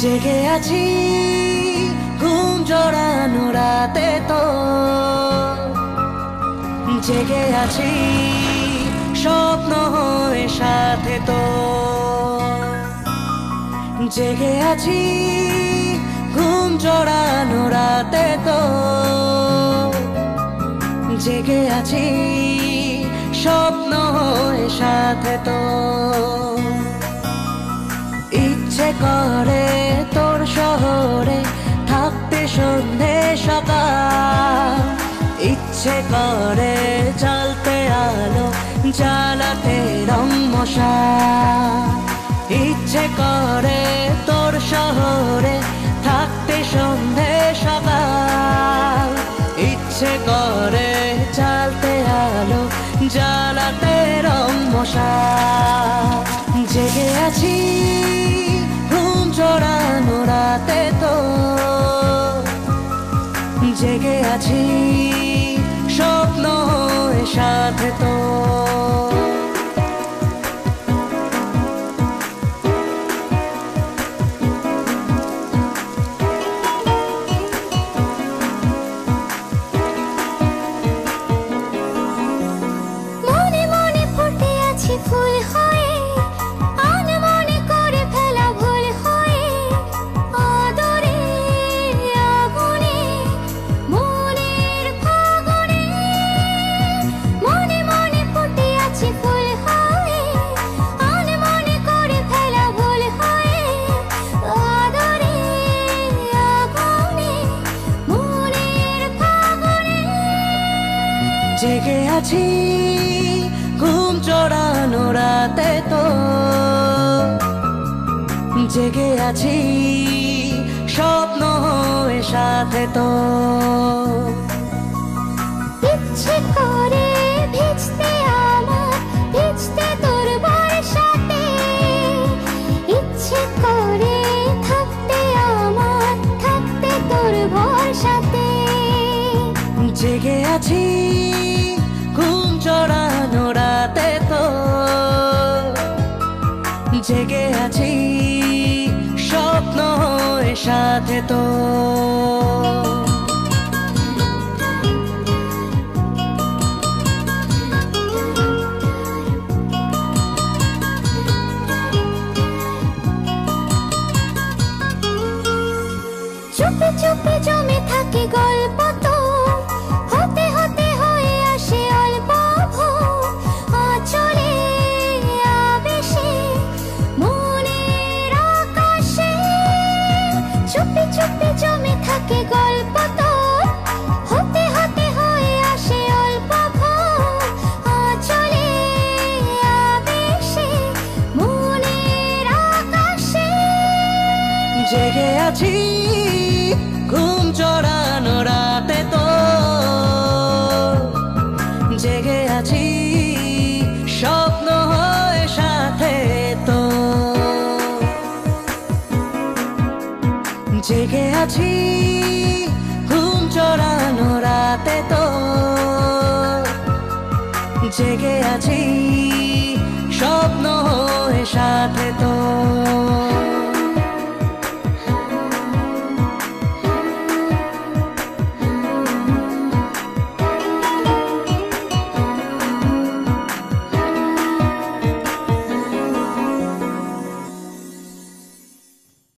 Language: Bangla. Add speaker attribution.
Speaker 1: জেগে আছি ঘুম জড়ানো রাতে তো, জেগে আছি স্বপ্ন হয়ে সাথে তো, জেগে আছি ঘুম জড়ানো রাতে তো, জেগে আছি স্বপ্ন হয়ে সাথে তো। ইচ্ছে করে তোর শহরে থাকতে সন্ধে সকাল, ইচ্ছে করে জ্বালতে আলো জ্বালাতে রং মশাল, ইচ্ছে করে তোর শহরে থাকতে সন্ধে সকাল, ইচ্ছে করে জ্বালতে আলো জ্বালাতে রং মশাল। জেগে আছি ঘুম জড়ানো রাতে তো, জেগে আছি স্বপ্ন হয়ে সাথে তো।
Speaker 2: ফুল হয়ে আনমনে করে ফেলা ভুল হয়ে, আদরে আগুনে মনের ফাগুনে, মনে মনে ফুটে আছি ফুল হয়ে আনমনে করে ফেলা ভুল হয়ে, আদরে আগুনে মনের ফাগুনে।
Speaker 1: জেগে আছি ঘুম জড়ানো রাতে তো, জেগে আছি স্বপ্ন হয়ে সাথে তো।
Speaker 2: ইচ্ছে করে ভিজতে আমার ভিজতে তোর বর্ষাতে, ইচ্ছে করে থাকতে আমার থাকতে তোর ভরসাতে।
Speaker 1: জেগে আছি ঘুম জড়ানো রাতে তো, জেগে আছি স্বপ্ন হয়ে সাথে তো।
Speaker 2: চুপে চুপে জমে থাকে গল্প তো, হতে হতে হয়ে আসে অল্প ভোর, আঁচলে আবেশে মনের আকাশে। চুপে চুপে জমে থাকে গল্প তো, হতে হতে হয়ে আসে অল্প ভোর, আঁচলে আবেশে মনের আকাশে।
Speaker 1: জেগে আছি ঘুম জড়ানো রাতে তো, জেগে আছি স্বপ্ন হয়ে সাথে তো, জেগে আছি ঘুম জড়ানো রাতে তো, জেগে আছি স্বপ্ন হয়ে সাথে তো।